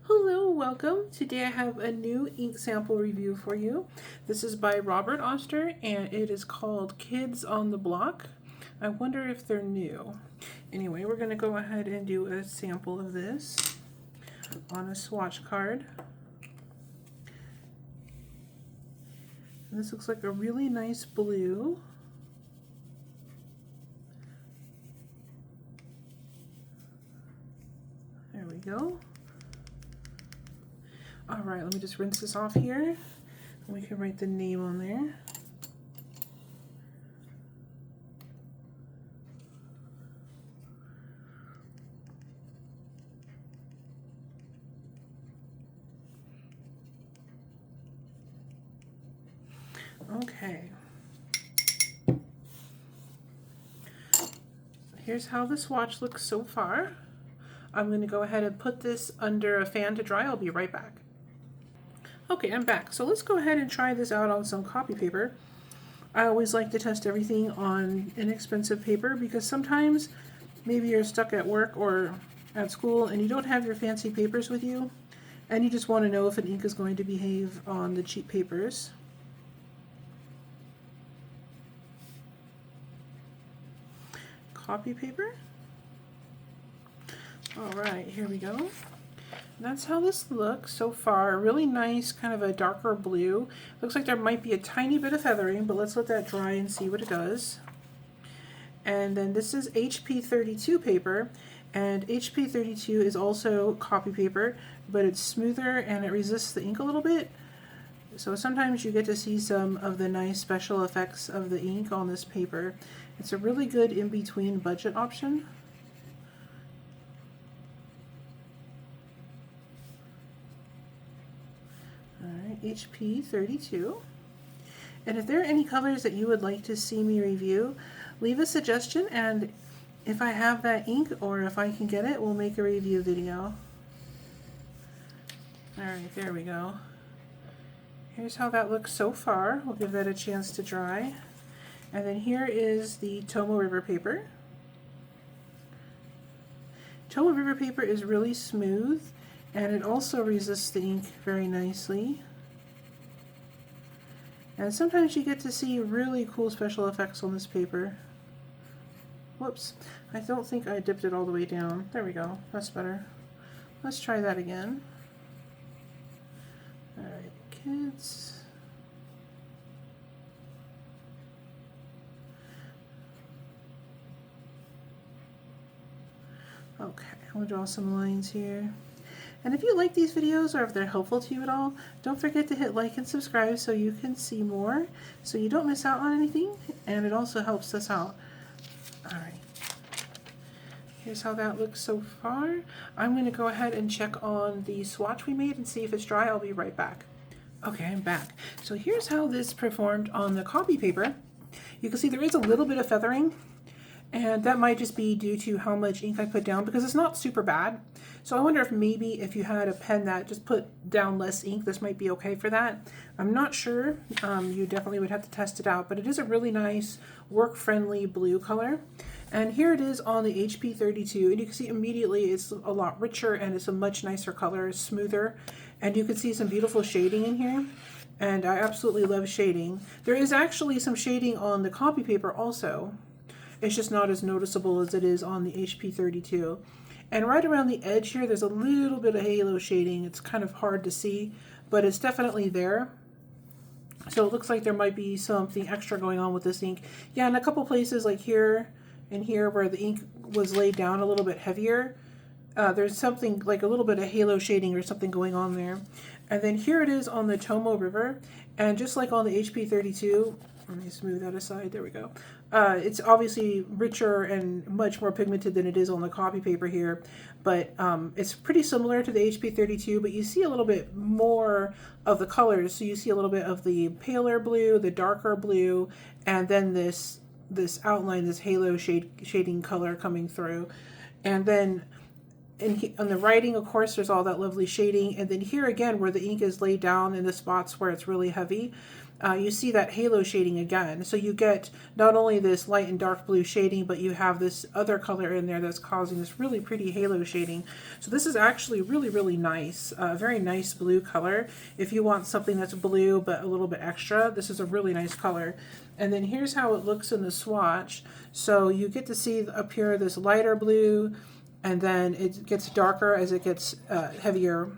Hello, welcome. Today I have a new ink sample review for you. This is by Robert Oster and it is called Kids on the Block. I wonder if they're new. Anyway, we're going to go ahead and do a sample of this on a swatch card. And this looks like a really nice blue. There we go. All right, let me just rinse this off here. We can write the name on there. Okay. Here's how the swatch looks so far. I'm going to go ahead and put this under a fan to dry. I'll be right back. Okay, I'm back. So let's go ahead and try this out on some copy paper. I always like to test everything on inexpensive paper because sometimes maybe you're stuck at work or at school and you don't have your fancy papers with you and you just want to know if an ink is going to behave on the cheap papers. Copy paper. All right, here we go. That's how this looks so far. Really nice, kind of a darker blue. Looks like there might be a tiny bit of feathering, but let's let that dry and see what it does. And then this is HP 32 paper, and HP 32 is also copy paper, but it's smoother and it resists the ink a little bit. So sometimes you get to see some of the nice special effects of the ink on this paper. It's a really good in-between budget option. Alright, HP 32. And if there are any colors that you would like to see me review, leave a suggestion, and if I have that ink or if I can get it, we'll make a review video. Alright, there we go. Here's how that looks so far. We'll give that a chance to dry. And then here is the Tomoe River paper. Tomoe River paper is really smooth and it also resists the ink very nicely. And sometimes you get to see really cool special effects on this paper. Whoops, I don't think I dipped it all the way down. There we go, that's better. Let's try that again. Alright, kids. Okay, I'm going to draw some lines here. And if you like these videos or if they're helpful to you at all, don't forget to hit like and subscribe so you can see more, so you don't miss out on anything, and it also helps us out. Alright, here's how that looks so far. I'm going to go ahead and check on the swatch we made and see if it's dry. I'll be right back. Okay, I'm back. So here's how this performed on the copy paper. You can see there is a little bit of feathering, and that might just be due to how much ink I put down because it's not super bad. So I wonder if maybe if you had a pen that just put down less ink, this might be okay for that. I'm not sure. You definitely would have to test it out, but it is a really nice work-friendly blue color. And here it is on the HP 32, and you can see immediately it's a lot richer and it's a much nicer color, smoother, and you can see some beautiful shading in here. And I absolutely love shading. There is actually some shading on the copy paper also. It's just not as noticeable as it is on the HP 32. And right around the edge here, there's a little bit of halo shading. It's kind of hard to see, but it's definitely there. So it looks like there might be something extra going on with this ink. Yeah, in a couple places like here and here where the ink was laid down a little bit heavier, there's something like a little bit of halo shading or something going on there. And then here it is on the Tomoe River, and just like on the HP 32, let me smooth that aside, there we go. It's obviously richer and much more pigmented than it is on the copy paper here, but it's pretty similar to the HP 32, but you see a little bit more of the colors. So you see a little bit of the paler blue, the darker blue, and then this outline, this halo shading color coming through. And then on the writing, of course, there's all that lovely shading. And then here again, where the ink is laid down in the spots where it's really heavy, you see that halo shading again. So you get not only this light and dark blue shading, but you have this other color in there that's causing this really pretty halo shading. So this is actually really, really nice. Very nice blue color. If you want something that's blue but a little bit extra, this is a really nice color. And then here's how it looks in the swatch. So you get to see up here this lighter blue, and then it gets darker as it gets heavier.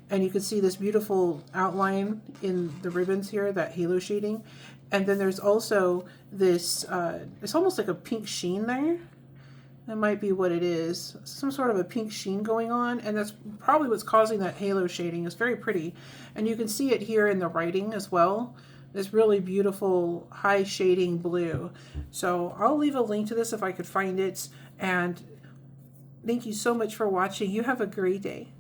And you can see this beautiful outline in the ribbons here, that halo shading. And then there's also this, it's almost like a pink sheen there. That might be what it is. Some sort of a pink sheen going on, and that's probably what's causing that halo shading. It's very pretty. And you can see it here in the writing as well. This really beautiful high shading blue. So I'll leave a link to this if I could find it. And thank you so much for watching. You have a great day.